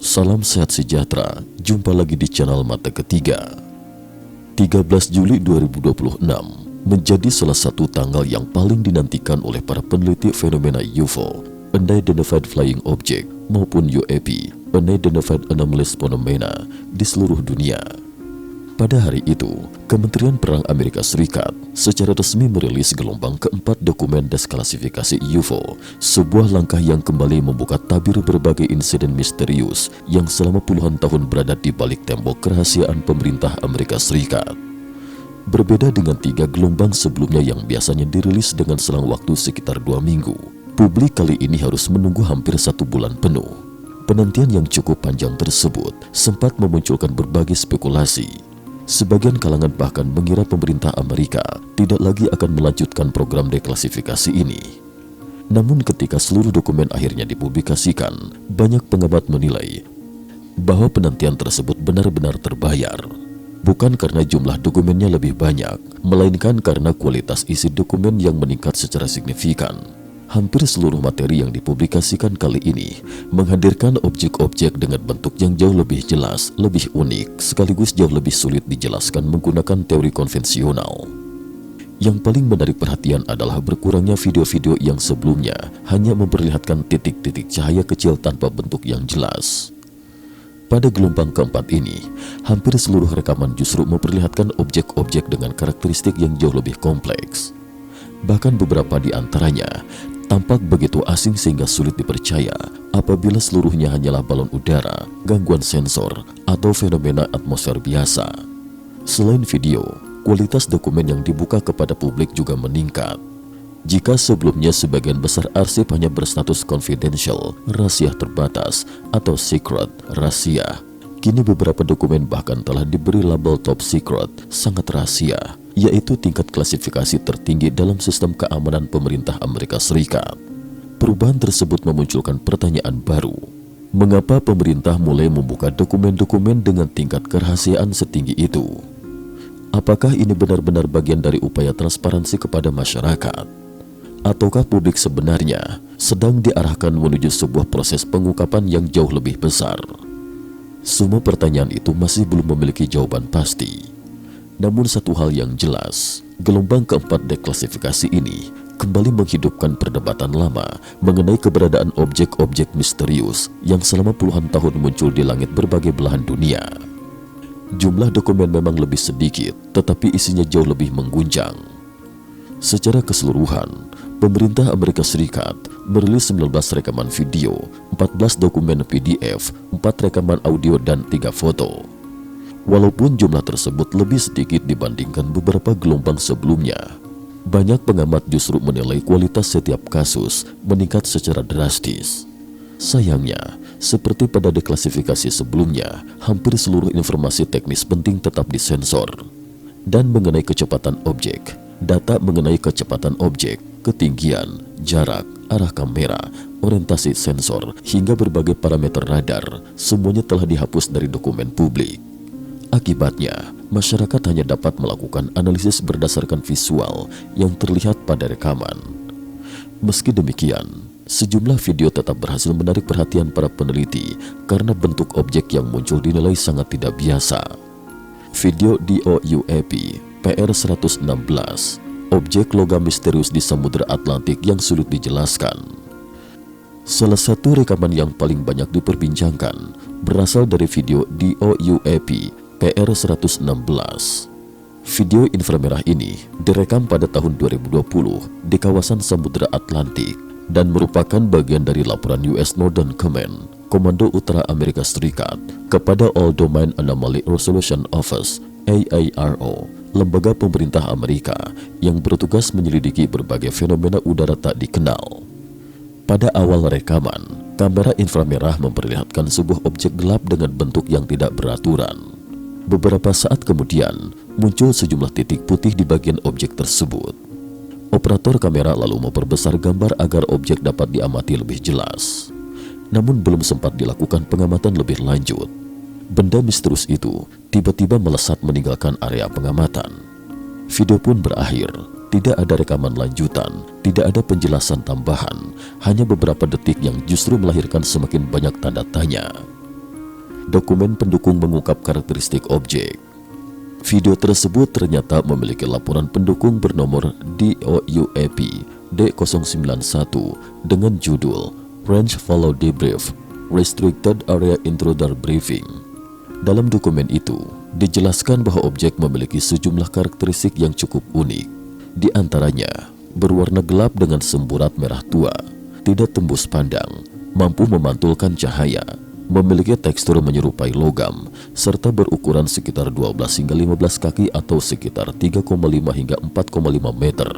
Salam sehat sejahtera, jumpa lagi di channel Mata Ketiga. 13 Juli 2026 menjadi salah satu tanggal yang paling dinantikan oleh para peneliti fenomena UFO, Unidentified Flying Object, maupun UAP, Unidentified Anomalous Phenomena, di seluruh dunia. Pada hari itu, Kementerian Perang Amerika Serikat secara resmi merilis gelombang keempat dokumen desklasifikasi UFO, sebuah langkah yang kembali membuka tabir berbagai insiden misterius yang selama puluhan tahun berada di balik tembok kerahasiaan pemerintah Amerika Serikat. Berbeda dengan 3 gelombang sebelumnya yang biasanya dirilis dengan selang waktu sekitar 2 minggu, publik kali ini harus menunggu hampir 1 bulan penuh. Penantian yang cukup panjang tersebut sempat memunculkan berbagai spekulasi. Sebagian kalangan bahkan mengira pemerintah Amerika tidak lagi akan melanjutkan program deklasifikasi ini. Namun ketika seluruh dokumen akhirnya dipublikasikan, banyak pengamat menilai bahwa penantian tersebut benar-benar terbayar. Bukan karena jumlah dokumennya lebih banyak, melainkan karena kualitas isi dokumen yang meningkat secara signifikan. Hampir seluruh materi yang dipublikasikan kali ini menghadirkan objek-objek dengan bentuk yang jauh lebih jelas, lebih unik, sekaligus jauh lebih sulit dijelaskan menggunakan teori konvensional. Yang paling menarik perhatian adalah berkurangnya video-video yang sebelumnya hanya memperlihatkan titik-titik cahaya kecil tanpa bentuk yang jelas. Pada gelombang keempat ini, hampir seluruh rekaman justru memperlihatkan objek-objek dengan karakteristik yang jauh lebih kompleks. Bahkan beberapa di antaranya tampak begitu asing sehingga sulit dipercaya apabila seluruhnya hanyalah balon udara, gangguan sensor, atau fenomena atmosfer biasa. Selain video, kualitas dokumen yang dibuka kepada publik juga meningkat. Jika sebelumnya sebagian besar arsip hanya berstatus confidential, rahasia terbatas, atau secret, rahasia, kini beberapa dokumen bahkan telah diberi label top secret, sangat rahasia, yaitu tingkat klasifikasi tertinggi dalam sistem keamanan pemerintah Amerika Serikat. Perubahan tersebut memunculkan pertanyaan baru. Mengapa pemerintah mulai membuka dokumen-dokumen dengan tingkat kerahasiaan setinggi itu? Apakah ini benar-benar bagian dari upaya transparansi kepada masyarakat? Ataukah publik sebenarnya sedang diarahkan menuju sebuah proses pengungkapan yang jauh lebih besar? Semua pertanyaan itu masih belum memiliki jawaban pasti. Namun satu hal yang jelas, gelombang keempat deklasifikasi ini kembali menghidupkan perdebatan lama mengenai keberadaan objek-objek misterius yang selama puluhan tahun muncul di langit berbagai belahan dunia. Jumlah dokumen memang lebih sedikit, tetapi isinya jauh lebih mengguncang. Secara keseluruhan, pemerintah Amerika Serikat merilis 19 rekaman video, 14 dokumen PDF, 4 rekaman audio, dan 3 foto. Walaupun jumlah tersebut lebih sedikit dibandingkan beberapa gelombang sebelumnya, banyak pengamat justru menilai kualitas setiap kasus meningkat secara drastis. Sayangnya, seperti pada deklasifikasi sebelumnya, hampir seluruh informasi teknis penting tetap disensor. Dan mengenai kecepatan objek, data mengenai kecepatan objek, ketinggian, jarak, arah kamera, orientasi sensor, hingga berbagai parameter radar, semuanya telah dihapus dari dokumen publik. Akibatnya, masyarakat hanya dapat melakukan analisis berdasarkan visual yang terlihat pada rekaman. Meski demikian, sejumlah video tetap berhasil menarik perhatian para peneliti karena bentuk objek yang muncul dinilai sangat tidak biasa. Video DOUAP PR-116, objek logam misterius di Samudra Atlantik yang sulit dijelaskan. Salah satu rekaman yang paling banyak diperbincangkan berasal dari video DOUAP PR-116. Video inframerah ini direkam pada tahun 2020 di kawasan Samudra Atlantik dan merupakan bagian dari laporan US Northern Command, Komando Utara Amerika Serikat, kepada All Domain Anomaly Resolution Office, AARO, lembaga pemerintah Amerika yang bertugas menyelidiki berbagai fenomena udara tak dikenal. Pada awal rekaman, kamera inframerah memperlihatkan sebuah objek gelap dengan bentuk yang tidak beraturan. Beberapa saat kemudian, muncul sejumlah titik putih di bagian objek tersebut. Operator kamera lalu memperbesar gambar agar objek dapat diamati lebih jelas. Namun belum sempat dilakukan pengamatan lebih lanjut, benda misterius itu tiba-tiba melesat meninggalkan area pengamatan. Video pun berakhir, tidak ada rekaman lanjutan, tidak ada penjelasan tambahan, hanya beberapa detik yang justru melahirkan semakin banyak tanda tanya. dokumen pendukung mengungkap karakteristik objek. Video tersebut ternyata memiliki laporan pendukung bernomor DOUAP D091 dengan judul Range Follow Debrief Restricted Area Intruder Briefing. Dalam dokumen itu, dijelaskan bahwa objek memiliki sejumlah karakteristik yang cukup unik. Di antaranya, berwarna gelap dengan semburat merah tua, tidak tembus pandang, mampu memantulkan cahaya, memiliki tekstur menyerupai logam, serta berukuran sekitar 12 hingga 15 kaki atau sekitar 3,5 hingga 4,5 meter.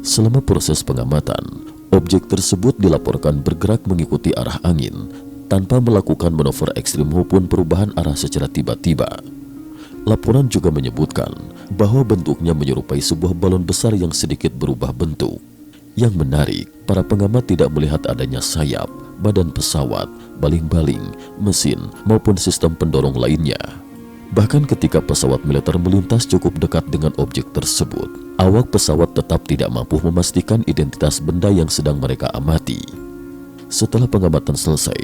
Selama proses pengamatan, objek tersebut dilaporkan bergerak mengikuti arah angin, tanpa melakukan manuver ekstrim maupun perubahan arah secara tiba-tiba. Laporan juga menyebutkan bahwa bentuknya menyerupai sebuah balon besar yang sedikit berubah bentuk. Yang menarik, para pengamat tidak melihat adanya sayap, badan pesawat, baling-baling, mesin, maupun sistem pendorong lainnya. Bahkan ketika pesawat militer melintas cukup dekat dengan objek tersebut, awak pesawat tetap tidak mampu memastikan identitas benda yang sedang mereka amati. Setelah pengamatan selesai,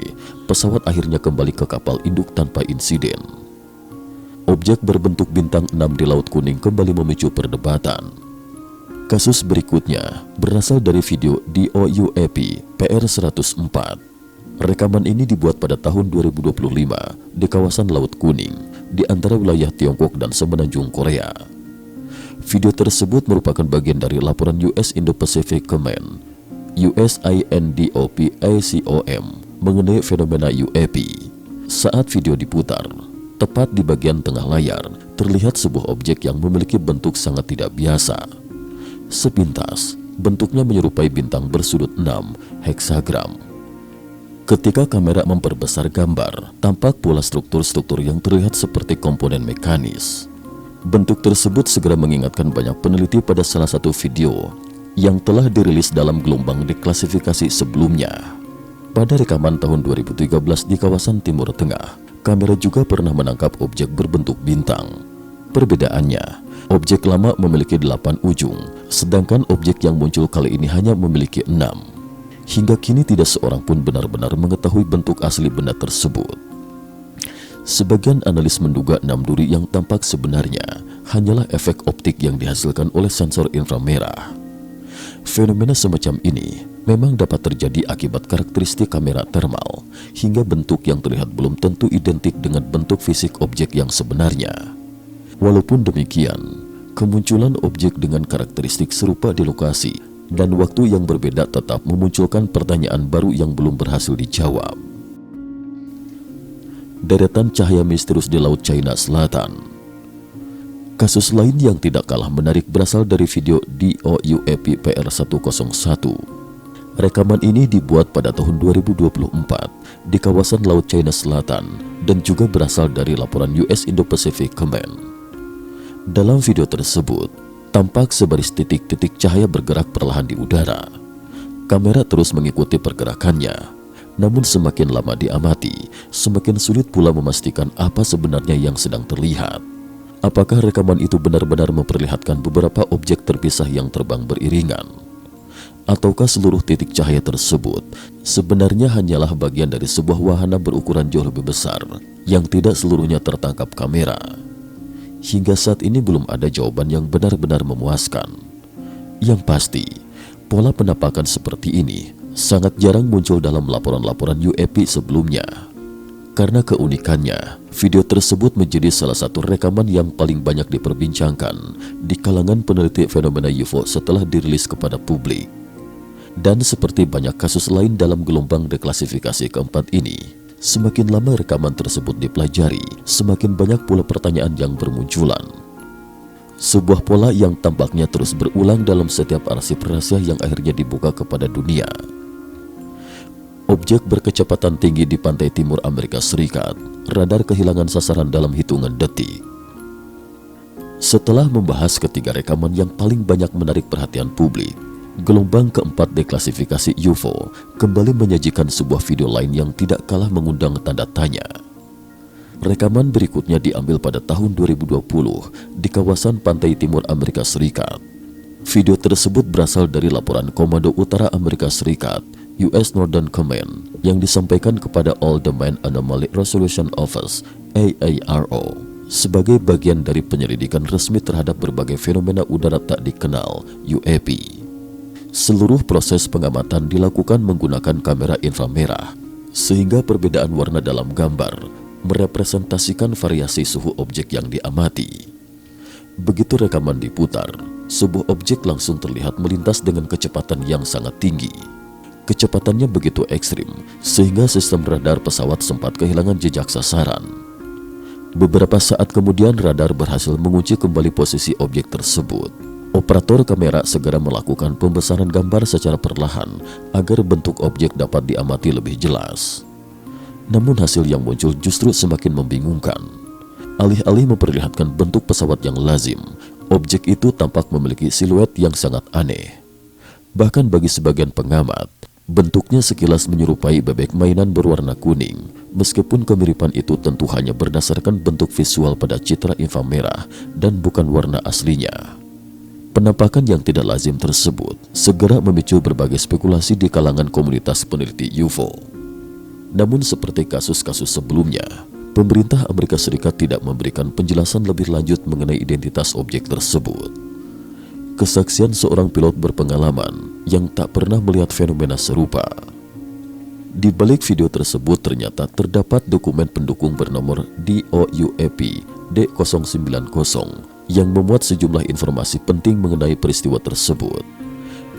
pesawat akhirnya kembali ke kapal induk tanpa insiden. Objek berbentuk bintang 6 di Laut Kuning kembali memicu perdebatan. Kasus berikutnya berasal dari video DOUAP PR-104. Rekaman ini dibuat pada tahun 2025 di kawasan Laut Kuning, di antara wilayah Tiongkok dan Semenanjung Korea. Video tersebut merupakan bagian dari laporan US Indo-Pacific Command USINDOPACOM mengenai fenomena UAP. Saat video diputar, tepat di bagian tengah layar terlihat sebuah objek yang memiliki bentuk sangat tidak biasa. Sepintas, bentuknya menyerupai bintang bersudut 6 heksagram. Ketika kamera memperbesar gambar, tampak pula struktur-struktur yang terlihat seperti komponen mekanis. Bentuk tersebut segera mengingatkan banyak peneliti pada salah satu video yang telah dirilis dalam gelombang deklasifikasi sebelumnya. Pada rekaman tahun 2013 di kawasan Timur Tengah, kamera juga pernah menangkap objek berbentuk bintang. Perbedaannya, objek lama memiliki 8 ujung, sedangkan objek yang muncul kali ini hanya memiliki 6. Hingga kini tidak seorang pun benar-benar mengetahui bentuk asli benda tersebut. Sebagian analis menduga 6 duri yang tampak sebenarnya hanyalah efek optik yang dihasilkan oleh sensor inframerah. Fenomena semacam ini memang dapat terjadi akibat karakteristik kamera termal, hingga bentuk yang terlihat belum tentu identik dengan bentuk fisik objek yang sebenarnya. Walaupun demikian, kemunculan objek dengan karakteristik serupa di lokasi dan waktu yang berbeda tetap memunculkan pertanyaan baru yang belum berhasil dijawab. Deretan cahaya misterius di Laut China Selatan. Kasus lain yang tidak kalah menarik berasal dari video DOUAP PR-101. Rekaman ini dibuat pada tahun 2024 di kawasan Laut China Selatan dan juga berasal dari laporan US Indo-Pacific Command. Dalam video tersebut, tampak sebaris titik-titik cahaya bergerak perlahan di udara. Kamera terus mengikuti pergerakannya, namun semakin lama diamati, semakin sulit pula memastikan apa sebenarnya yang sedang terlihat. Apakah rekaman itu benar-benar memperlihatkan beberapa objek terpisah yang terbang beriringan? Ataukah seluruh titik cahaya tersebut sebenarnya hanyalah bagian dari sebuah wahana berukuran jauh lebih besar yang tidak seluruhnya tertangkap kamera? Hingga saat ini belum ada jawaban yang benar-benar memuaskan. Yang pasti, pola penampakan seperti ini sangat jarang muncul dalam laporan-laporan UAP sebelumnya. Karena keunikannya, video tersebut menjadi salah satu rekaman yang paling banyak diperbincangkan di kalangan peneliti fenomena UFO setelah dirilis kepada publik. Dan seperti banyak kasus lain dalam gelombang deklasifikasi keempat ini, semakin lama rekaman tersebut dipelajari, semakin banyak pula pertanyaan yang bermunculan. Sebuah pola yang tampaknya terus berulang dalam setiap arsip rahasia yang akhirnya dibuka kepada dunia. Objek berkecepatan tinggi di pantai timur Amerika Serikat, radar kehilangan sasaran dalam hitungan detik. Setelah membahas ketiga rekaman yang paling banyak menarik perhatian publik, gelombang keempat deklasifikasi UFO kembali menyajikan sebuah video lain yang tidak kalah mengundang tanda tanya. Rekaman berikutnya diambil pada tahun 2020 di kawasan pantai timur Amerika Serikat. Video tersebut berasal dari laporan Komando Utara Amerika Serikat US Northern Command yang disampaikan kepada All Domain Anomaly Resolution Office (AARO) sebagai bagian dari penyelidikan resmi terhadap berbagai fenomena udara tak dikenal (UAP). Seluruh proses pengamatan dilakukan menggunakan kamera inframerah, sehingga perbedaan warna dalam gambar merepresentasikan variasi suhu objek yang diamati. Begitu rekaman diputar, sebuah objek langsung terlihat melintas dengan kecepatan yang sangat tinggi. Kecepatannya begitu ekstrim, sehingga sistem radar pesawat sempat kehilangan jejak sasaran. Beberapa saat kemudian radar berhasil mengunci kembali posisi objek tersebut. Operator kamera segera melakukan pembesaran gambar secara perlahan agar bentuk objek dapat diamati lebih jelas. Namun hasil yang muncul justru semakin membingungkan. Alih-alih memperlihatkan bentuk pesawat yang lazim, objek itu tampak memiliki siluet yang sangat aneh. Bahkan bagi sebagian pengamat, bentuknya sekilas menyerupai bebek mainan berwarna kuning, meskipun kemiripan itu tentu hanya berdasarkan bentuk visual pada citra inframerah dan bukan warna aslinya. Penampakan yang tidak lazim tersebut segera memicu berbagai spekulasi di kalangan komunitas peneliti UFO. Namun seperti kasus-kasus sebelumnya, pemerintah Amerika Serikat tidak memberikan penjelasan lebih lanjut mengenai identitas objek tersebut. Kesaksian seorang pilot berpengalaman yang tak pernah melihat fenomena serupa. Di balik video tersebut ternyata terdapat dokumen pendukung bernomor DOUAP D090 yang memuat sejumlah informasi penting mengenai peristiwa tersebut.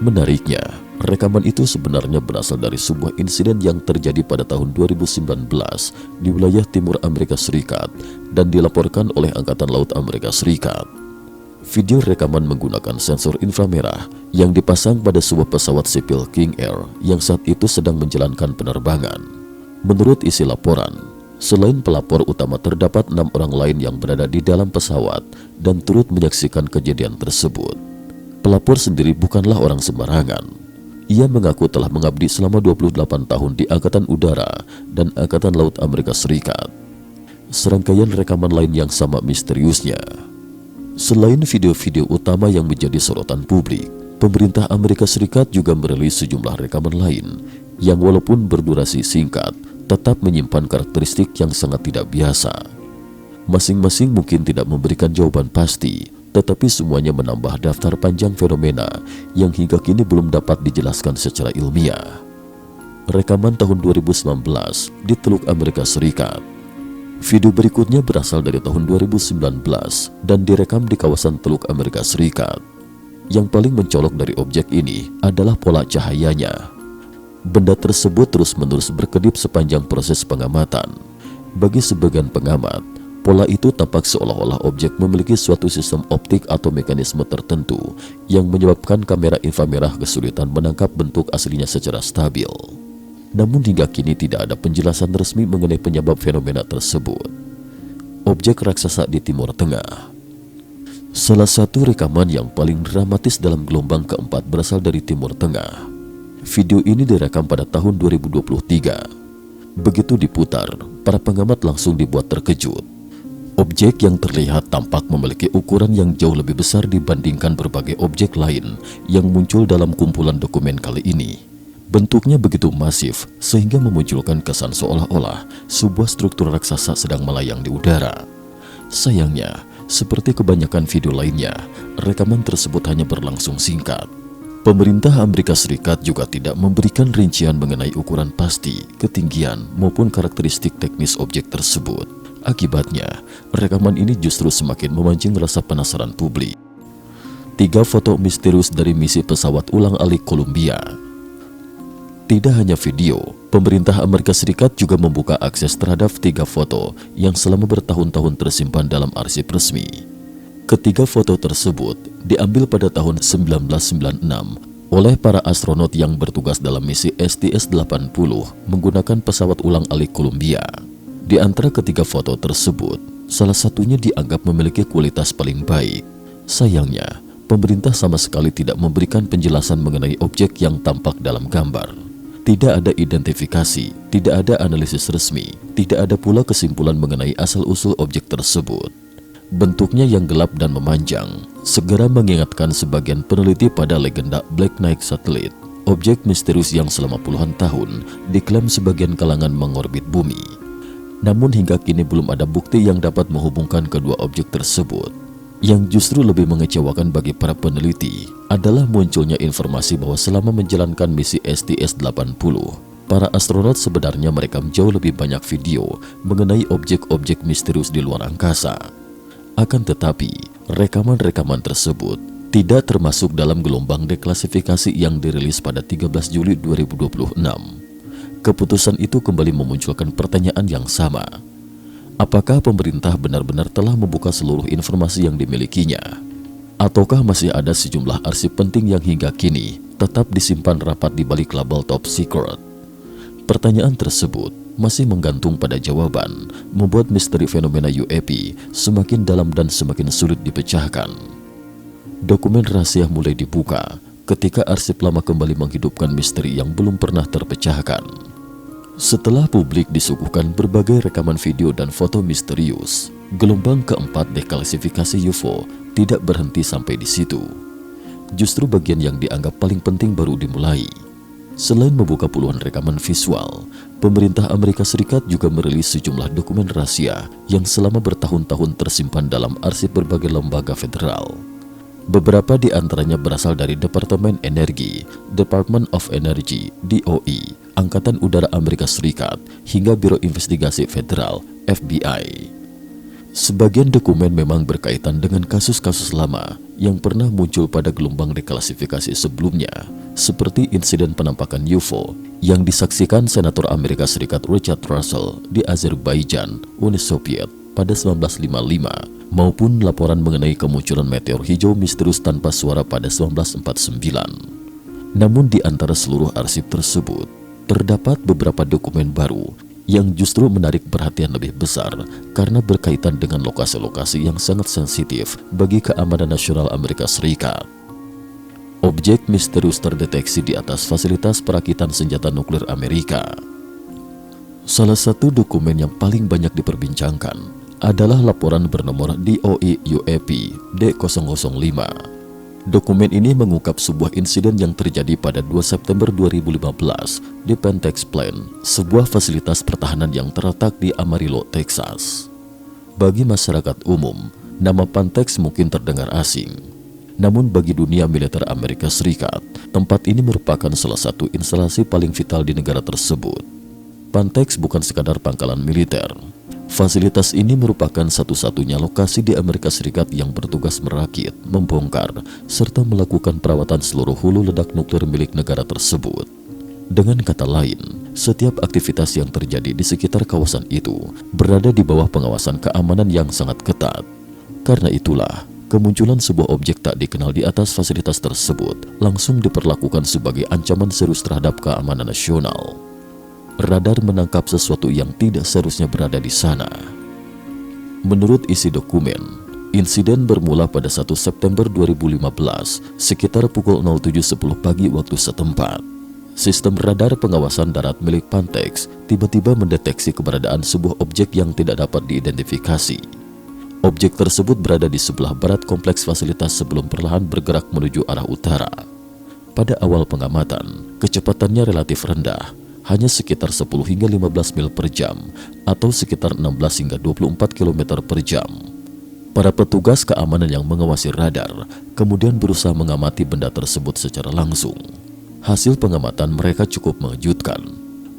Menariknya, rekaman itu sebenarnya berasal dari sebuah insiden yang terjadi pada tahun 2019 di wilayah timur Amerika Serikat dan dilaporkan oleh Angkatan Laut Amerika Serikat. Video rekaman menggunakan sensor inframerah yang dipasang pada sebuah pesawat sipil King Air yang saat itu sedang menjalankan penerbangan. Menurut isi laporan, selain pelapor utama terdapat 6 orang lain yang berada di dalam pesawat dan turut menyaksikan kejadian tersebut. Pelapor sendiri bukanlah orang sembarangan. Ia mengaku telah mengabdi selama 28 tahun di Angkatan Udara dan Angkatan Laut Amerika Serikat. Serangkaian rekaman lain yang sama misteriusnya. Selain video-video utama yang menjadi sorotan publik, pemerintah Amerika Serikat juga merilis sejumlah rekaman lain yang walaupun berdurasi singkat, tetap menyimpan karakteristik yang sangat tidak biasa. Masing-masing mungkin tidak memberikan jawaban pasti, tetapi semuanya menambah daftar panjang fenomena yang hingga kini belum dapat dijelaskan secara ilmiah. Rekaman tahun 2019 di Teluk Amerika Serikat. Video berikutnya berasal dari tahun 2019 dan direkam di kawasan Teluk Amerika Serikat. Yang paling mencolok dari objek ini adalah pola cahayanya. Benda tersebut terus-menerus berkedip sepanjang proses pengamatan. Bagi sebagian pengamat, pola itu tampak seolah-olah objek memiliki suatu sistem optik atau mekanisme tertentu yang menyebabkan kamera inframerah kesulitan menangkap bentuk aslinya secara stabil. Namun hingga kini tidak ada penjelasan resmi mengenai penyebab fenomena tersebut. Objek raksasa di Timur Tengah. Salah satu rekaman yang paling dramatis dalam gelombang keempat berasal dari Timur Tengah. Video ini direkam pada tahun 2023. Begitu diputar, para pengamat langsung dibuat terkejut. Objek yang terlihat tampak memiliki ukuran yang jauh lebih besar dibandingkan berbagai objek lain yang muncul dalam kumpulan dokumen kali ini. Bentuknya begitu masif sehingga memunculkan kesan seolah-olah sebuah struktur raksasa sedang melayang di udara. Sayangnya, seperti kebanyakan video lainnya, rekaman tersebut hanya berlangsung singkat. Pemerintah Amerika Serikat juga tidak memberikan rincian mengenai ukuran pasti, ketinggian, maupun karakteristik teknis objek tersebut. Akibatnya, rekaman ini justru semakin memancing rasa penasaran publik. 3 foto misterius dari misi pesawat ulang-alik Columbia. Tidak hanya video, pemerintah Amerika Serikat juga membuka akses terhadap 3 foto yang selama bertahun-tahun tersimpan dalam arsip resmi. Ketiga foto tersebut diambil pada tahun 1996 oleh para astronot yang bertugas dalam misi STS-80 menggunakan pesawat ulang-alik Columbia. Di antara ketiga foto tersebut, salah satunya dianggap memiliki kualitas paling baik. Sayangnya, pemerintah sama sekali tidak memberikan penjelasan mengenai objek yang tampak dalam gambar. Tidak ada identifikasi, tidak ada analisis resmi, tidak ada pula kesimpulan mengenai asal-usul objek tersebut. Bentuknya yang gelap dan memanjang segera mengingatkan sebagian peneliti pada legenda Black Knight Satellite objek misterius yang selama puluhan tahun diklaim sebagian kalangan mengorbit bumi. Namun hingga kini belum ada bukti yang dapat menghubungkan kedua objek tersebut. Yang justru lebih mengecewakan bagi para peneliti adalah munculnya informasi bahwa selama menjalankan misi STS-80, para astronot sebenarnya merekam jauh lebih banyak video mengenai objek-objek misterius di luar angkasa. Akan tetapi, rekaman-rekaman tersebut tidak termasuk dalam gelombang deklasifikasi yang dirilis pada 13 Juli 2026. Keputusan itu kembali memunculkan pertanyaan yang sama. Apakah pemerintah benar-benar telah membuka seluruh informasi yang dimilikinya? Ataukah masih ada sejumlah arsip penting yang hingga kini tetap disimpan rapat di balik label top secret? Pertanyaan tersebut masih menggantung pada jawaban, membuat misteri fenomena UAP semakin dalam dan semakin sulit dipecahkan. Dokumen rahasia mulai dibuka ketika arsip lama kembali menghidupkan misteri yang belum pernah terpecahkan. Setelah publik disuguhkan berbagai rekaman video dan foto misterius, gelombang keempat deklasifikasi UFO tidak berhenti sampai di situ. Justru bagian yang dianggap paling penting baru dimulai. Selain membuka puluhan rekaman visual, pemerintah Amerika Serikat juga merilis sejumlah dokumen rahasia yang selama bertahun-tahun tersimpan dalam arsip berbagai lembaga federal. Beberapa di antaranya berasal dari Departemen Energi, Department of Energy, DOE, Angkatan Udara Amerika Serikat, hingga Biro Investigasi Federal, FBI. Sebagian dokumen memang berkaitan dengan kasus-kasus lama yang pernah muncul pada gelombang deklasifikasi sebelumnya, seperti insiden penampakan UFO yang disaksikan Senator Amerika Serikat Richard Russell di Azerbaijan, Uni Soviet pada 1955, maupun laporan mengenai kemunculan meteor hijau misterius tanpa suara pada 1949. Namun di antara seluruh arsip tersebut, terdapat beberapa dokumen baru yang justru menarik perhatian lebih besar karena berkaitan dengan lokasi-lokasi yang sangat sensitif bagi keamanan nasional Amerika Serikat. Objek misterius terdeteksi di atas fasilitas perakitan senjata nuklir Amerika. Salah satu dokumen yang paling banyak diperbincangkan adalah laporan bernomor DOE UAP D005. Dokumen ini mengungkap sebuah insiden yang terjadi pada 2 September 2015 di Pantex Plant, sebuah fasilitas pertahanan yang terletak di Amarillo, Texas. Bagi masyarakat umum, nama Pantex mungkin terdengar asing. Namun bagi dunia militer Amerika Serikat, tempat ini merupakan salah satu instalasi paling vital di negara tersebut. Pantex bukan sekadar pangkalan militer. Fasilitas ini merupakan satu-satunya lokasi di Amerika Serikat yang bertugas merakit, membongkar, serta melakukan perawatan seluruh hulu ledak nuklir milik negara tersebut. Dengan kata lain, setiap aktivitas yang terjadi di sekitar kawasan itu berada di bawah pengawasan keamanan yang sangat ketat. Karena itulah, kemunculan sebuah objek tak dikenal di atas fasilitas tersebut langsung diperlakukan sebagai ancaman serius terhadap keamanan nasional. Radar menangkap sesuatu yang tidak seharusnya berada di sana. Menurut isi dokumen, insiden bermula pada 1 September 2015 sekitar pukul 07.10 pagi waktu setempat. Sistem radar pengawasan darat milik Pantex tiba-tiba mendeteksi keberadaan sebuah objek yang tidak dapat diidentifikasi. Objek tersebut berada di sebelah barat kompleks fasilitas sebelum perlahan bergerak menuju arah utara. Pada awal pengamatan, kecepatannya relatif rendah, hanya sekitar 10 hingga 15 mil per jam atau sekitar 16 hingga 24 km per jam. Para petugas keamanan yang mengawasi radar kemudian berusaha mengamati benda tersebut secara langsung. Hasil pengamatan mereka cukup mengejutkan.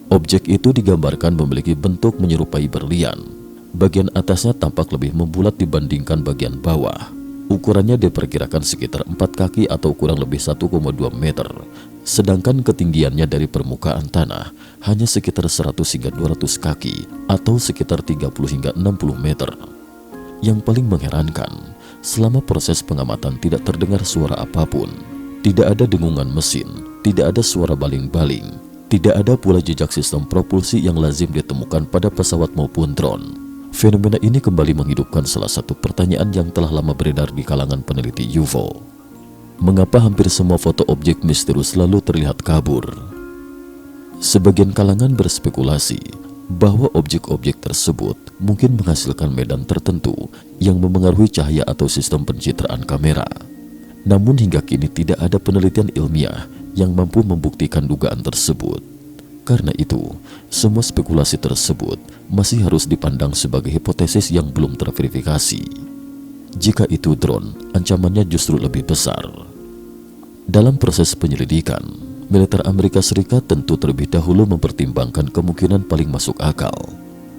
Objek itu digambarkan memiliki bentuk menyerupai berlian. Bagian atasnya tampak lebih membulat dibandingkan bagian bawah. Ukurannya diperkirakan sekitar 4 kaki atau kurang lebih 1,2 meter. Sedangkan ketinggiannya dari permukaan tanah hanya sekitar 100 hingga 200 kaki atau sekitar 30 hingga 60 meter. Yang paling mengherankan, selama proses pengamatan tidak terdengar suara apapun. Tidak ada dengungan mesin, tidak ada suara baling-baling, tidak ada pula jejak sistem propulsi yang lazim ditemukan pada pesawat maupun drone. Fenomena ini kembali menghidupkan salah satu pertanyaan yang telah lama beredar di kalangan peneliti UFO. Mengapa hampir semua foto objek misterius selalu terlihat kabur? Sebagian kalangan berspekulasi bahwa objek-objek tersebut mungkin menghasilkan medan tertentu yang memengaruhi cahaya atau sistem pencitraan kamera. Namun hingga kini tidak ada penelitian ilmiah yang mampu membuktikan dugaan tersebut. Karena itu, semua spekulasi tersebut masih harus dipandang sebagai hipotesis yang belum terverifikasi. Jika itu drone, ancamannya justru lebih besar. Dalam proses penyelidikan, militer Amerika Serikat tentu terlebih dahulu mempertimbangkan kemungkinan paling masuk akal.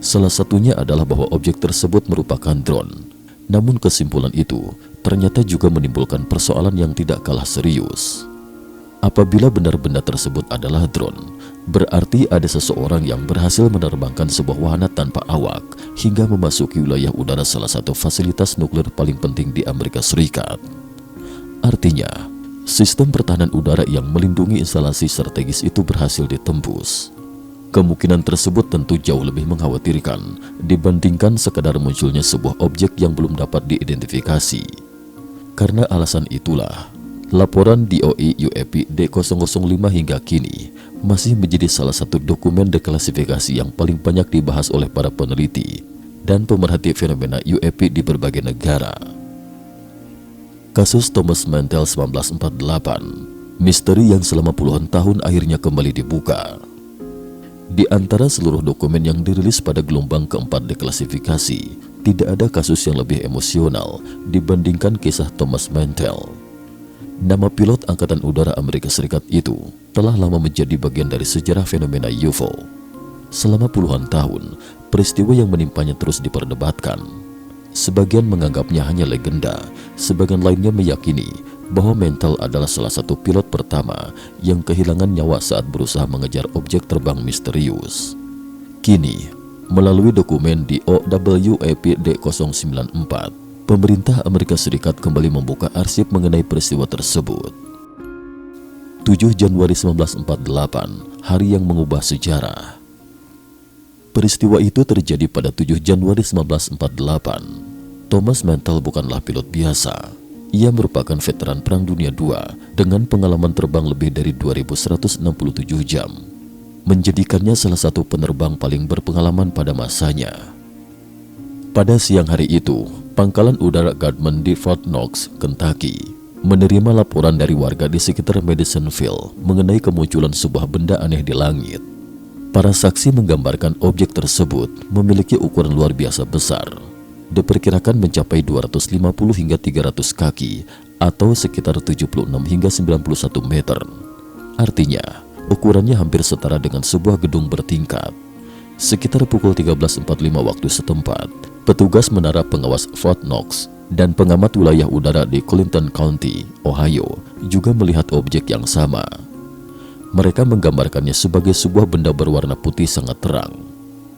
Salah satunya adalah bahwa objek tersebut merupakan drone. Namun kesimpulan itu ternyata juga menimbulkan persoalan yang tidak kalah serius. Apabila benar benda tersebut adalah drone, berarti ada seseorang yang berhasil menerbangkan sebuah wahana tanpa awak hingga memasuki wilayah udara salah satu fasilitas nuklir paling penting di Amerika Serikat. Artinya, sistem pertahanan udara yang melindungi instalasi strategis itu berhasil ditembus. Kemungkinan tersebut tentu jauh lebih mengkhawatirkan dibandingkan sekadar munculnya sebuah objek yang belum dapat diidentifikasi. Karena alasan itulah, laporan DOE UAP D005 hingga kini masih menjadi salah satu dokumen deklasifikasi yang paling banyak dibahas oleh para peneliti dan pemerhati fenomena UAP di berbagai negara. Kasus Thomas Mantell 1948, misteri yang selama puluhan tahun akhirnya kembali dibuka. Di antara seluruh dokumen yang dirilis pada gelombang keempat deklasifikasi, tidak ada kasus yang lebih emosional dibandingkan kisah Thomas Mantell. Nama pilot Angkatan Udara Amerika Serikat itu telah lama menjadi bagian dari sejarah fenomena UFO. Selama puluhan tahun, peristiwa yang menimpanya terus diperdebatkan. Sebagian menganggapnya hanya legenda, sebagian lainnya meyakini bahwa Mantell adalah salah satu pilot pertama yang kehilangan nyawa saat berusaha mengejar objek terbang misterius. Kini, melalui dokumen di OWAP D094, pemerintah Amerika Serikat kembali membuka arsip mengenai peristiwa tersebut. 7 Januari 1948, hari yang mengubah sejarah. Peristiwa itu terjadi pada 7 Januari 1948. Thomas Mantell bukanlah pilot biasa. Ia merupakan veteran Perang Dunia II dengan pengalaman terbang lebih dari 2167 jam, menjadikannya salah satu penerbang paling berpengalaman pada masanya. Pada siang hari itu, Pangkalan Udara Gartman di Fort Knox, Kentucky, menerima laporan dari warga di sekitar Madisonville mengenai kemunculan sebuah benda aneh di langit. Para saksi menggambarkan objek tersebut memiliki ukuran luar biasa besar. Diperkirakan mencapai 250 hingga 300 kaki atau sekitar 76 hingga 91 meter. Artinya, ukurannya hampir setara dengan sebuah gedung bertingkat. Sekitar pukul 13.45 waktu setempat, petugas menara pengawas Fort Knox dan pengamat wilayah udara di Clinton County, Ohio, juga melihat objek yang sama. Mereka menggambarkannya sebagai sebuah benda berwarna putih sangat terang.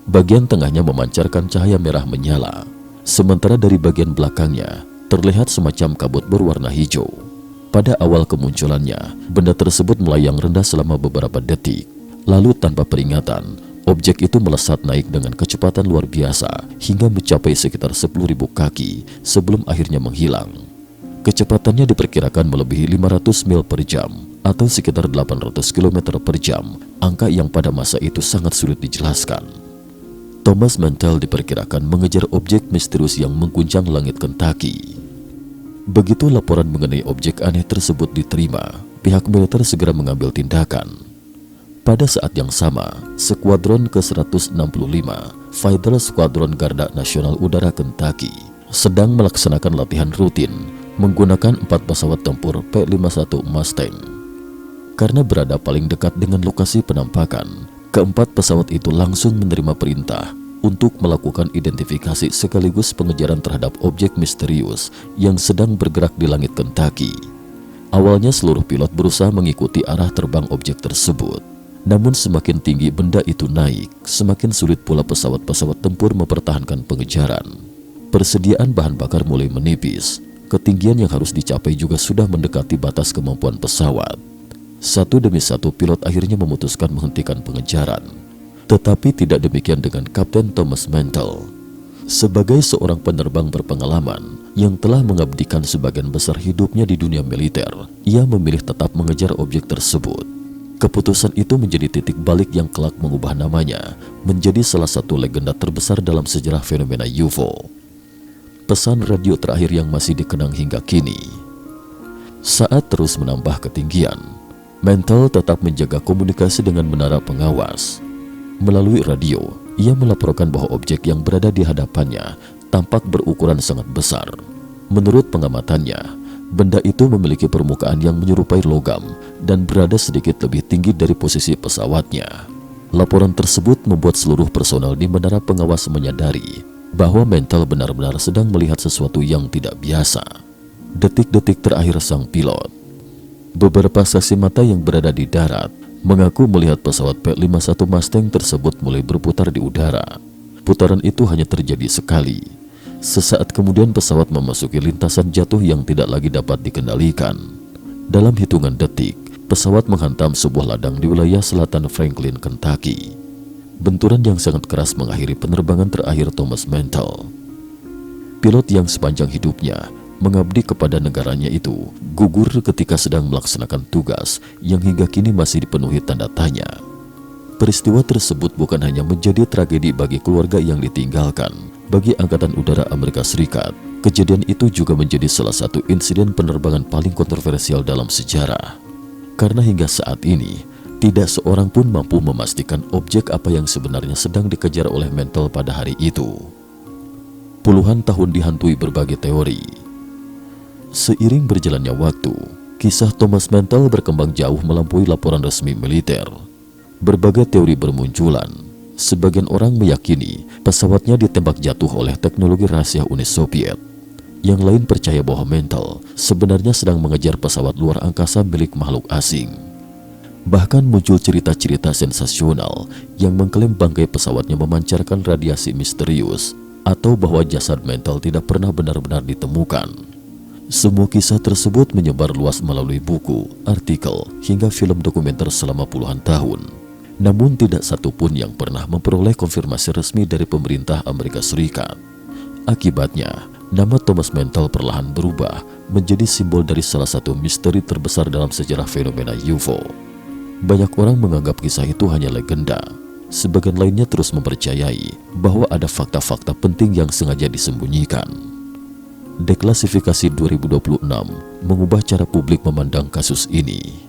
Bagian tengahnya memancarkan cahaya merah menyala, sementara dari bagian belakangnya terlihat semacam kabut berwarna hijau. Pada awal kemunculannya, benda tersebut melayang rendah selama beberapa detik. Lalu tanpa peringatan, objek itu melesat naik dengan kecepatan luar biasa hingga mencapai sekitar 10.000 kaki sebelum akhirnya menghilang. Kecepatannya diperkirakan melebihi 500 mil per jam atau sekitar 800 km per jam, angka yang pada masa itu sangat sulit dijelaskan. Thomas Mantell diperkirakan mengejar objek misterius yang mengguncang langit Kentucky. Begitu laporan mengenai objek aneh tersebut diterima, pihak militer segera mengambil tindakan. Pada saat yang sama, Skuadron ke-165, Fighter Squadron Garda Nasional Udara Kentucky, sedang melaksanakan latihan rutin menggunakan 4 pesawat tempur P-51 Mustang. Karena berada paling dekat dengan lokasi penampakan, keempat pesawat itu langsung menerima perintah untuk melakukan identifikasi sekaligus pengejaran terhadap objek misterius yang sedang bergerak di langit Kentucky. Awalnya seluruh pilot berusaha mengikuti arah terbang objek tersebut. Namun semakin tinggi benda itu naik, semakin sulit pula pesawat-pesawat tempur mempertahankan pengejaran. Persediaan bahan bakar mulai menipis. Ketinggian yang harus dicapai juga sudah mendekati batas kemampuan pesawat. Satu demi satu pilot akhirnya memutuskan menghentikan pengejaran. Tetapi tidak demikian dengan Kapten Thomas Mantell. Sebagai seorang penerbang berpengalaman yang telah mengabdikan sebagian besar hidupnya di dunia militer, ia memilih tetap mengejar objek tersebut. Keputusan itu menjadi titik balik yang kelak mengubah namanya menjadi salah satu legenda terbesar dalam sejarah fenomena UFO. Pesan radio terakhir yang masih dikenang hingga kini. Saat terus menambah ketinggian, Mantle tetap menjaga komunikasi dengan menara pengawas. Melalui radio, ia melaporkan bahwa objek yang berada di hadapannya tampak berukuran sangat besar. Menurut pengamatannya, benda itu memiliki permukaan yang menyerupai logam dan berada sedikit lebih tinggi dari posisi pesawatnya. Laporan tersebut membuat seluruh personel di menara pengawas menyadari bahwa Mantle benar-benar sedang melihat sesuatu yang tidak biasa. Detik-detik terakhir sang pilot. Beberapa saksi mata yang berada di darat mengaku melihat pesawat P-51 Mustang tersebut mulai berputar di udara. Putaran itu hanya terjadi sekali. Sesaat kemudian pesawat memasuki lintasan jatuh yang tidak lagi dapat dikendalikan. Dalam hitungan detik, pesawat menghantam sebuah ladang di wilayah selatan Franklin, Kentucky. Benturan yang sangat keras mengakhiri penerbangan terakhir Thomas Mantle. Pilot yang sepanjang hidupnya mengabdi kepada negaranya itu gugur ketika sedang melaksanakan tugas yang hingga kini masih dipenuhi tanda tanya. Peristiwa tersebut bukan hanya menjadi tragedi bagi keluarga yang ditinggalkan. Bagi Angkatan Udara Amerika Serikat, kejadian itu juga menjadi salah satu insiden penerbangan paling kontroversial dalam sejarah. Karena hingga saat ini, tidak seorang pun mampu memastikan objek apa yang sebenarnya sedang dikejar oleh Mantle pada hari itu. Puluhan tahun dihantui berbagai teori. Seiring berjalannya waktu, kisah Thomas Mantle berkembang jauh melampaui laporan resmi militer. Berbagai teori bermunculan. Sebagian orang meyakini pesawatnya ditembak jatuh oleh teknologi rahasia Uni Soviet. Yang lain percaya bahwa Mantle sebenarnya sedang mengejar pesawat luar angkasa milik makhluk asing. Bahkan muncul cerita-cerita sensasional yang mengklaim bangkai pesawatnya memancarkan radiasi misterius atau bahwa jasad Mantle tidak pernah benar-benar ditemukan. Semua kisah tersebut menyebar luas melalui buku, artikel, hingga film dokumenter selama puluhan tahun. Namun tidak satu pun yang pernah memperoleh konfirmasi resmi dari pemerintah Amerika Serikat. Akibatnya, nama Thomas Mantle perlahan berubah menjadi simbol dari salah satu misteri terbesar dalam sejarah fenomena UFO. Banyak orang menganggap kisah itu hanya legenda. Sebagian lainnya terus mempercayai bahwa ada fakta-fakta penting yang sengaja disembunyikan. Deklasifikasi 2026 mengubah cara publik memandang kasus ini.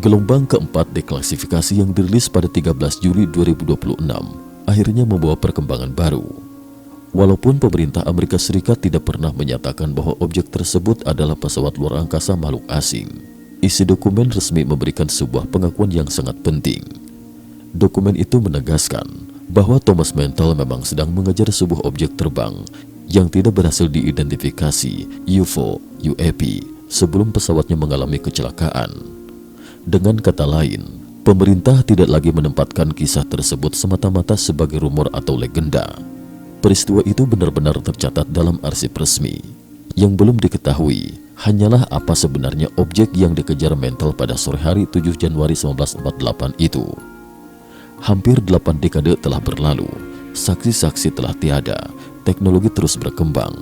Gelombang keempat deklasifikasi yang dirilis pada 13 Juli 2026 akhirnya membawa perkembangan baru. Walaupun pemerintah Amerika Serikat tidak pernah menyatakan bahwa objek tersebut adalah pesawat luar angkasa makhluk asing, isi dokumen resmi memberikan sebuah pengakuan yang sangat penting. Dokumen itu menegaskan bahwa Thomas Mantle memang sedang mengejar sebuah objek terbang yang tidak berhasil diidentifikasi UFO UAP sebelum pesawatnya mengalami kecelakaan. Dengan kata lain, pemerintah tidak lagi menempatkan kisah tersebut semata-mata sebagai rumor atau legenda. Peristiwa itu benar-benar tercatat dalam arsip resmi. Yang belum diketahui hanyalah apa sebenarnya objek yang dikejar Mantle pada sore hari 7 Januari 1948 itu. Hampir 8 dekade telah berlalu, saksi-saksi telah tiada, teknologi terus berkembang.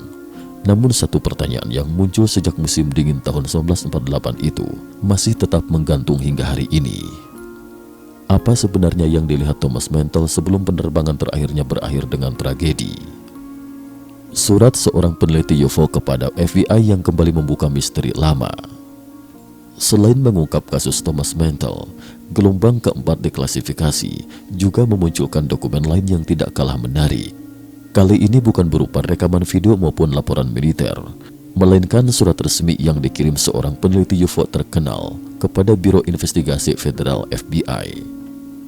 Namun satu pertanyaan yang muncul sejak musim dingin tahun 1948 itu masih tetap menggantung hingga hari ini. Apa sebenarnya yang dilihat Thomas Mantle sebelum penerbangan terakhirnya berakhir dengan tragedi? Surat seorang peneliti UFO kepada FBI yang kembali membuka misteri lama. Selain mengungkap kasus Thomas Mantle, gelombang keempat deklasifikasi juga memunculkan dokumen lain yang tidak kalah menarik. Kali ini bukan berupa rekaman video maupun laporan militer, melainkan surat resmi yang dikirim seorang peneliti UFO terkenal kepada Biro Investigasi Federal FBI.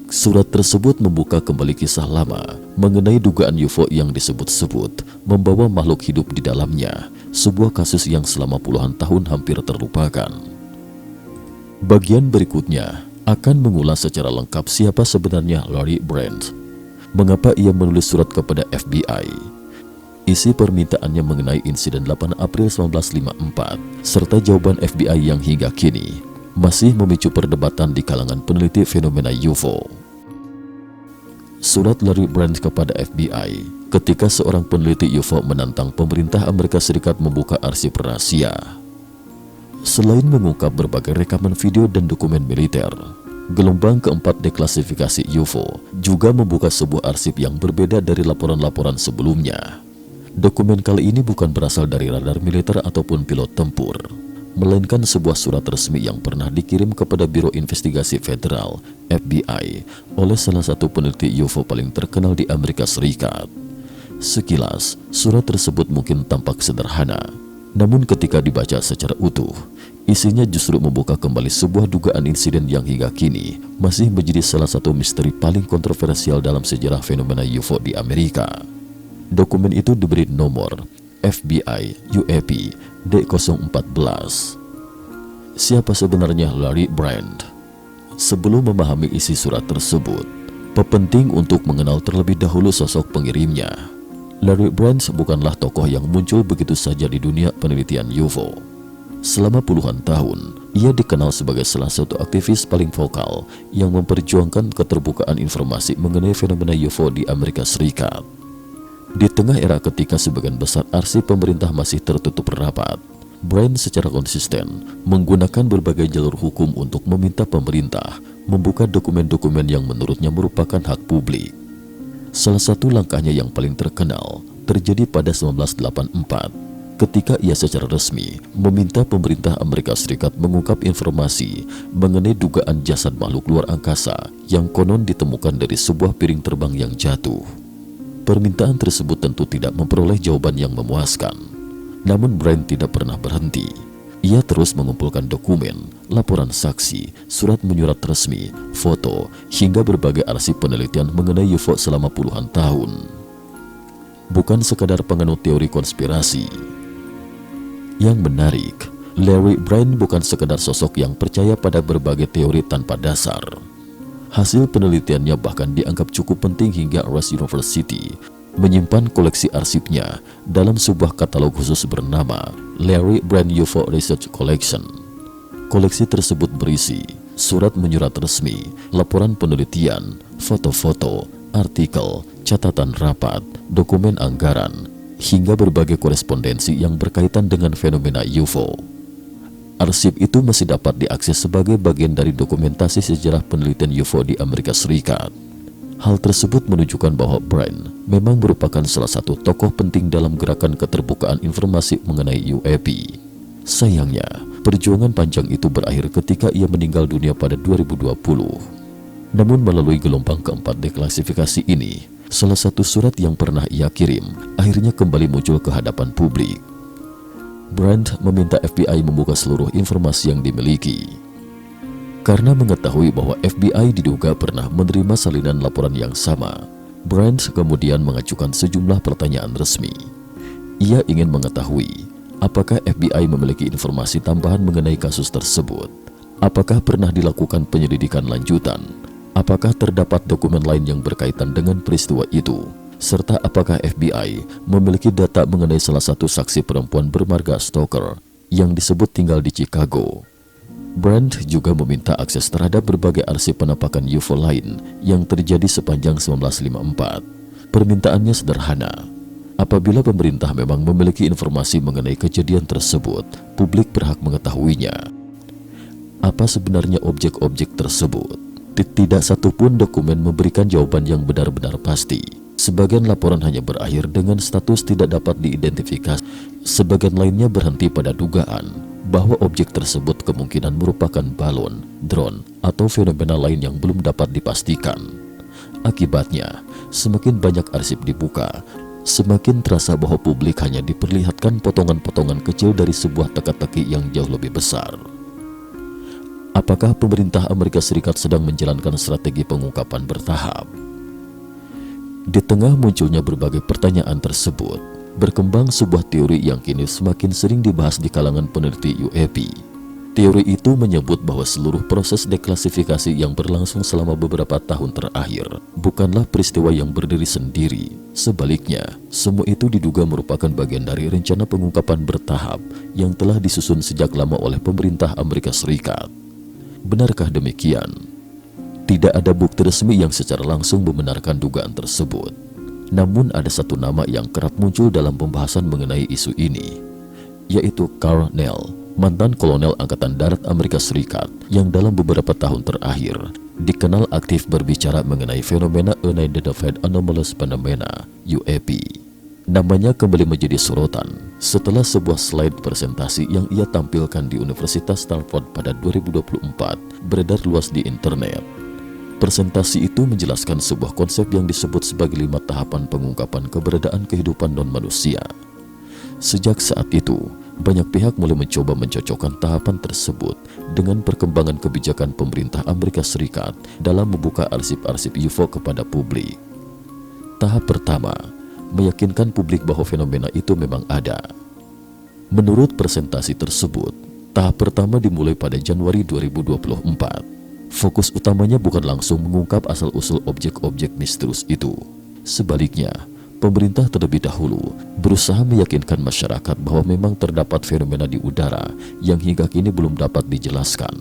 Surat tersebut membuka kembali kisah lama mengenai dugaan UFO yang disebut-sebut membawa makhluk hidup di dalamnya, sebuah kasus yang selama puluhan tahun hampir terlupakan. Bagian berikutnya akan mengulas secara lengkap siapa sebenarnya Larry Brandt, mengapa ia menulis surat kepada FBI, isi permintaannya mengenai insiden 8 April 1954, serta jawaban FBI yang hingga kini masih memicu perdebatan di kalangan peneliti fenomena UFO. Surat Larry Brandt kepada FBI ketika seorang peneliti UFO menantang pemerintah Amerika Serikat membuka arsip rahasia. Selain mengungkap berbagai rekaman video dan dokumen militer, gelombang keempat deklasifikasi UFO juga membuka sebuah arsip yang berbeda dari laporan-laporan sebelumnya. Dokumen kali ini bukan berasal dari radar militer ataupun pilot tempur, melainkan sebuah surat resmi yang pernah dikirim kepada Biro Investigasi Federal (FBI) oleh salah satu peneliti UFO paling terkenal di Amerika Serikat. Sekilas, surat tersebut mungkin tampak sederhana, namun ketika dibaca secara utuh, isinya justru membuka kembali sebuah dugaan insiden yang hingga kini masih menjadi salah satu misteri paling kontroversial dalam sejarah fenomena UFO di Amerika. Dokumen itu diberi nomor FBI UAP D014. Siapa sebenarnya Larry Brand? Sebelum memahami isi surat tersebut, penting untuk mengenal terlebih dahulu sosok pengirimnya. Larry Brand bukanlah tokoh yang muncul begitu saja di dunia penelitian UFO. Selama puluhan tahun, ia dikenal sebagai salah satu aktivis paling vokal yang memperjuangkan keterbukaan informasi mengenai fenomena UFO di Amerika Serikat. Di tengah era ketika sebagian besar arsip pemerintah masih tertutup rapat, Brand secara konsisten menggunakan berbagai jalur hukum untuk meminta pemerintah membuka dokumen-dokumen yang menurutnya merupakan hak publik. Salah satu langkahnya yang paling terkenal terjadi pada 1984 ketika ia secara resmi meminta pemerintah Amerika Serikat mengungkap informasi mengenai dugaan jasad makhluk luar angkasa yang konon ditemukan dari sebuah piring terbang yang jatuh. Permintaan tersebut tentu tidak memperoleh jawaban yang memuaskan. Namun Brand tidak pernah berhenti. Ia terus mengumpulkan dokumen, laporan saksi, surat menyurat resmi, foto, hingga berbagai arsip penelitian mengenai UFO selama puluhan tahun. Bukan sekadar penganut teori konspirasi. Yang menarik, Larry Brand bukan sekadar sosok yang percaya pada berbagai teori tanpa dasar. Hasil penelitiannya bahkan dianggap cukup penting hingga Rice University menyimpan koleksi arsipnya dalam sebuah katalog khusus bernama Larry Brand UFO Research Collection. Koleksi tersebut berisi surat menyurat resmi, laporan penelitian, foto-foto, artikel, catatan rapat, dokumen anggaran, hingga berbagai korespondensi yang berkaitan dengan fenomena UFO. Arsip itu masih dapat diakses sebagai bagian dari dokumentasi sejarah penelitian UFO di Amerika Serikat. Hal tersebut menunjukkan bahwa Brand memang merupakan salah satu tokoh penting dalam gerakan keterbukaan informasi mengenai UAP. Sayangnya, perjuangan panjang itu berakhir ketika ia meninggal dunia pada 2020. Namun melalui gelombang keempat deklasifikasi ini, salah satu surat yang pernah ia kirim akhirnya kembali muncul ke hadapan publik. Brand meminta FBI membuka seluruh informasi yang dimiliki. Karena mengetahui bahwa FBI diduga pernah menerima salinan laporan yang sama, Brand kemudian mengajukan sejumlah pertanyaan resmi. Ia ingin mengetahui apakah FBI memiliki informasi tambahan mengenai kasus tersebut, apakah pernah dilakukan penyelidikan lanjutan, apakah terdapat dokumen lain yang berkaitan dengan peristiwa itu, serta apakah FBI memiliki data mengenai salah satu saksi perempuan bermarga Stoker yang disebut tinggal di Chicago. Brand juga meminta akses terhadap berbagai arsip penampakan UFO lain yang terjadi sepanjang 1954. Permintaannya sederhana. Apabila pemerintah memang memiliki informasi mengenai kejadian tersebut, publik berhak mengetahuinya. Apa sebenarnya objek-objek tersebut? Tidak satupun dokumen memberikan jawaban yang benar-benar pasti. Sebagian laporan hanya berakhir dengan status tidak dapat diidentifikasi. Sebagian lainnya berhenti pada dugaan bahwa objek tersebut kemungkinan merupakan balon, drone, atau fenomena lain yang belum dapat dipastikan. Akibatnya, semakin banyak arsip dibuka, semakin terasa bahwa publik hanya diperlihatkan potongan-potongan kecil dari sebuah teka-teki yang jauh lebih besar. Apakah pemerintah Amerika Serikat sedang menjalankan strategi pengungkapan bertahap? Di tengah munculnya berbagai pertanyaan tersebut, berkembang sebuah teori yang kini semakin sering dibahas di kalangan peneliti UAP. Teori itu menyebut bahwa seluruh proses deklasifikasi yang berlangsung selama beberapa tahun terakhir bukanlah peristiwa yang berdiri sendiri. Sebaliknya, semua itu diduga merupakan bagian dari rencana pengungkapan bertahap yang telah disusun sejak lama oleh pemerintah Amerika Serikat. Benarkah demikian? Tidak ada bukti resmi yang secara langsung membenarkan dugaan tersebut. Namun ada satu nama yang kerap muncul dalam pembahasan mengenai isu ini, yaitu Carl Nell, mantan kolonel Angkatan Darat Amerika Serikat yang dalam beberapa tahun terakhir dikenal aktif berbicara mengenai fenomena Unidentified Anomalous Phenomena (UAP). Namanya kembali menjadi sorotan setelah sebuah slide presentasi yang ia tampilkan di Universitas Stanford pada 2024 beredar luas di internet. Presentasi itu menjelaskan sebuah konsep yang disebut sebagai 5 tahapan pengungkapan keberadaan kehidupan non-manusia. Sejak saat itu, banyak pihak mulai mencoba mencocokkan tahapan tersebut dengan perkembangan kebijakan pemerintah Amerika Serikat dalam membuka arsip-arsip UFO kepada publik. Tahap pertama, meyakinkan publik bahwa fenomena itu memang ada. Menurut presentasi tersebut, tahap pertama dimulai pada Januari 2024. Fokus utamanya bukan langsung mengungkap asal-usul objek-objek misterius itu. Sebaliknya, pemerintah terlebih dahulu berusaha meyakinkan masyarakat bahwa memang terdapat fenomena di udara yang hingga kini belum dapat dijelaskan.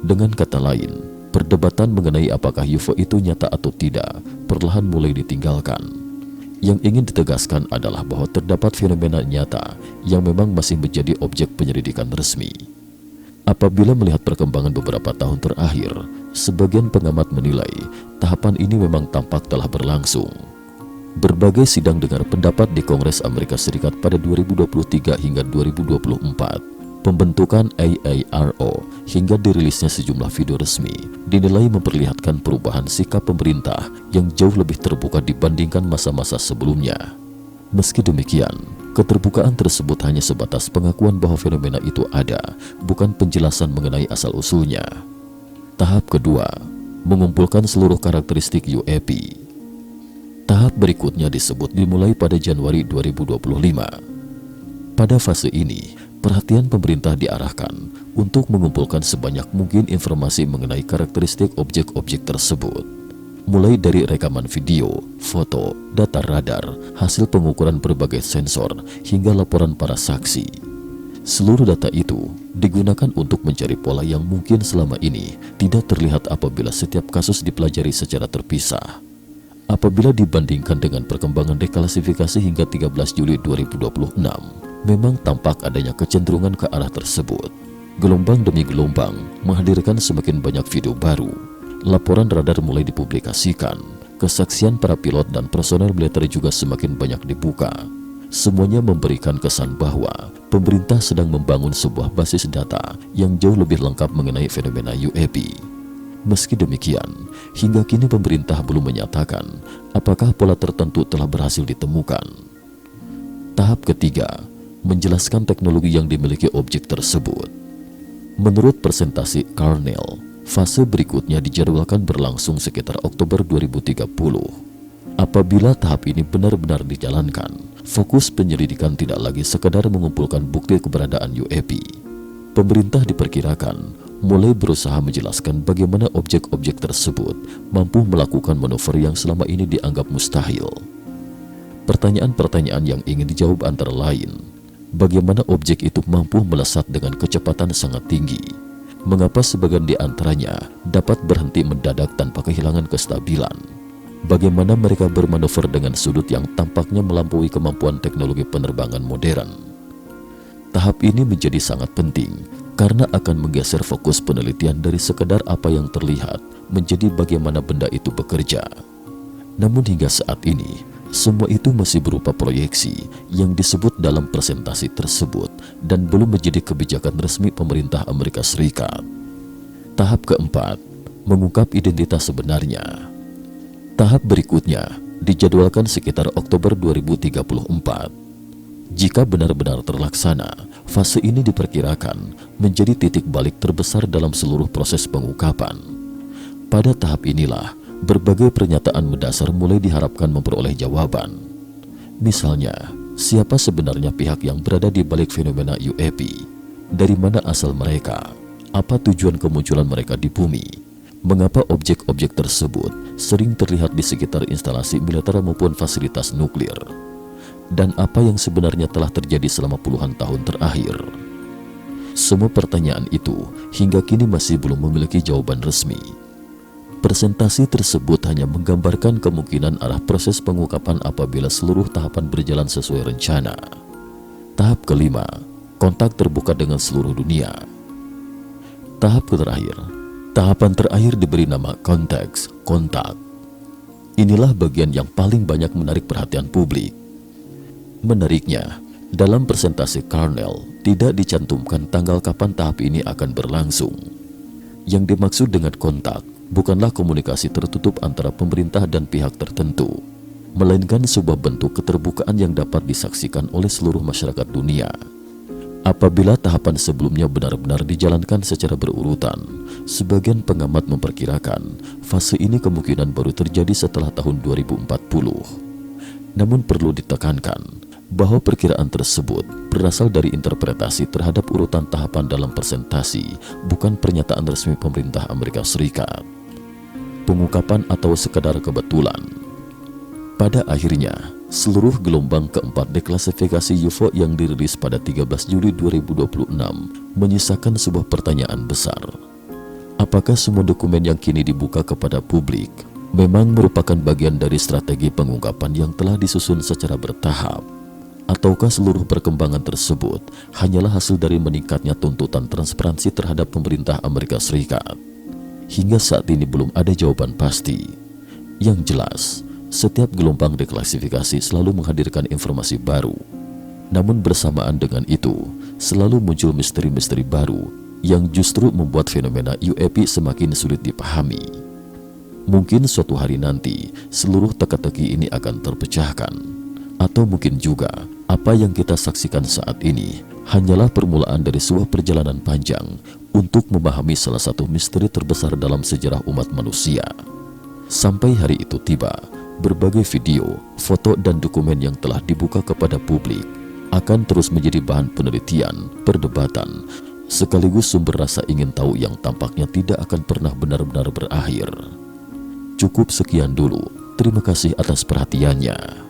Dengan kata lain, perdebatan mengenai apakah UFO itu nyata atau tidak perlahan mulai ditinggalkan. Yang ingin ditegaskan adalah bahwa terdapat fenomena nyata yang memang masih menjadi objek penyelidikan resmi. Apabila melihat perkembangan beberapa tahun terakhir, sebagian pengamat menilai tahapan ini memang tampak telah berlangsung. Berbagai sidang dengar pendapat di Kongres Amerika Serikat pada 2023 hingga 2024, pembentukan AARO hingga dirilisnya sejumlah video resmi dinilai memperlihatkan perubahan sikap pemerintah yang jauh lebih terbuka dibandingkan masa-masa sebelumnya. Meski demikian, keterbukaan tersebut hanya sebatas pengakuan bahwa fenomena itu ada, bukan penjelasan mengenai asal-usulnya. Tahap kedua, mengumpulkan seluruh karakteristik UAP. Tahap berikutnya disebut dimulai pada Januari 2025. Pada fase ini, perhatian pemerintah diarahkan untuk mengumpulkan sebanyak mungkin informasi mengenai karakteristik objek-objek tersebut. Mulai dari rekaman video, foto, data radar, hasil pengukuran berbagai sensor, hingga laporan para saksi. Seluruh data itu digunakan untuk mencari pola yang mungkin selama ini tidak terlihat apabila setiap kasus dipelajari secara terpisah. Apabila dibandingkan dengan perkembangan deklasifikasi hingga 13 Juli 2026, memang tampak adanya kecenderungan ke arah tersebut. Gelombang demi gelombang menghadirkan semakin banyak video baru. Laporan radar mulai dipublikasikan. Kesaksian para pilot dan personel militer juga semakin banyak dibuka. Semuanya memberikan kesan bahwa pemerintah sedang membangun sebuah basis data yang jauh lebih lengkap mengenai fenomena UAP. Meski demikian, hingga kini pemerintah belum menyatakan apakah pola tertentu telah berhasil ditemukan. Tahap ketiga, menjelaskan teknologi yang dimiliki objek tersebut. Menurut presentasi Carnell, fase berikutnya dijadwalkan berlangsung sekitar Oktober 2030. Apabila tahap ini benar-benar dijalankan, fokus penyelidikan tidak lagi sekedar mengumpulkan bukti keberadaan UAP. Pemerintah diperkirakan mulai berusaha menjelaskan bagaimana objek-objek tersebut mampu melakukan manuver yang selama ini dianggap mustahil. Pertanyaan-pertanyaan yang ingin dijawab antara lain, bagaimana objek itu mampu melesat dengan kecepatan sangat tinggi? Mengapa sebagian di antaranya dapat berhenti mendadak tanpa kehilangan kestabilan? Bagaimana mereka bermanuver dengan sudut yang tampaknya melampaui kemampuan teknologi penerbangan modern? Tahap ini menjadi sangat penting karena akan menggeser fokus penelitian dari sekedar apa yang terlihat menjadi bagaimana benda itu bekerja. Namun hingga saat ini, semua itu masih berupa proyeksi yang disebut dalam presentasi tersebut dan belum menjadi kebijakan resmi pemerintah Amerika Serikat. Tahap keempat, mengungkap identitas sebenarnya. Tahap berikutnya dijadwalkan sekitar Oktober 2034. Jika benar-benar terlaksana, fase ini diperkirakan menjadi titik balik terbesar dalam seluruh proses pengungkapan. Pada tahap inilah, berbagai pernyataan mendasar mulai diharapkan memperoleh jawaban. Misalnya, siapa sebenarnya pihak yang berada di balik fenomena UAP? Dari mana asal mereka? Apa tujuan kemunculan mereka di bumi? Mengapa objek-objek tersebut sering terlihat di sekitar instalasi militer maupun fasilitas nuklir? Dan apa yang sebenarnya telah terjadi selama puluhan tahun terakhir? Semua pertanyaan itu hingga kini masih belum memiliki jawaban resmi. Presentasi tersebut hanya menggambarkan kemungkinan arah proses pengungkapan apabila seluruh tahapan berjalan sesuai rencana. Tahap kelima, kontak terbuka dengan seluruh dunia. Tahap terakhir, tahapan terakhir diberi nama kontak. Inilah bagian yang paling banyak menarik perhatian publik. Menariknya, dalam presentasi Carnell tidak dicantumkan tanggal kapan tahap ini akan berlangsung. Yang dimaksud dengan kontak bukanlah komunikasi tertutup antara pemerintah dan pihak tertentu, melainkan sebuah bentuk keterbukaan yang dapat disaksikan oleh seluruh masyarakat dunia. Apabila tahapan sebelumnya benar-benar dijalankan secara berurutan, sebagian pengamat memperkirakan fase ini kemungkinan baru terjadi setelah tahun 2040. Namun perlu ditekankan bahwa perkiraan tersebut berasal dari interpretasi terhadap urutan tahapan dalam presentasi, bukan pernyataan resmi pemerintah Amerika Serikat. Pengungkapan atau sekadar kebetulan. Pada akhirnya, seluruh gelombang keempat deklasifikasi UFO yang dirilis pada 13 Juli 2026 menyisakan sebuah pertanyaan besar. Apakah semua dokumen yang kini dibuka kepada publik memang merupakan bagian dari strategi pengungkapan yang telah disusun secara bertahap? Ataukah seluruh perkembangan tersebut hanyalah hasil dari meningkatnya tuntutan transparansi terhadap pemerintah Amerika Serikat? Hingga saat ini belum ada jawaban pasti. Yang jelas, setiap gelombang deklasifikasi selalu menghadirkan informasi baru. Namun bersamaan dengan itu, selalu muncul misteri-misteri baru yang justru membuat fenomena UAP semakin sulit dipahami. Mungkin suatu hari nanti, seluruh teka-teki ini akan terpecahkan. Atau mungkin juga, apa yang kita saksikan saat ini hanyalah permulaan dari sebuah perjalanan panjang untuk memahami salah satu misteri terbesar dalam sejarah umat manusia. Sampai hari itu tiba, berbagai video, foto, dan dokumen yang telah dibuka kepada publik akan terus menjadi bahan penelitian, perdebatan, sekaligus sumber rasa ingin tahu yang tampaknya tidak akan pernah benar-benar berakhir. Cukup sekian dulu. Terima kasih atas perhatiannya.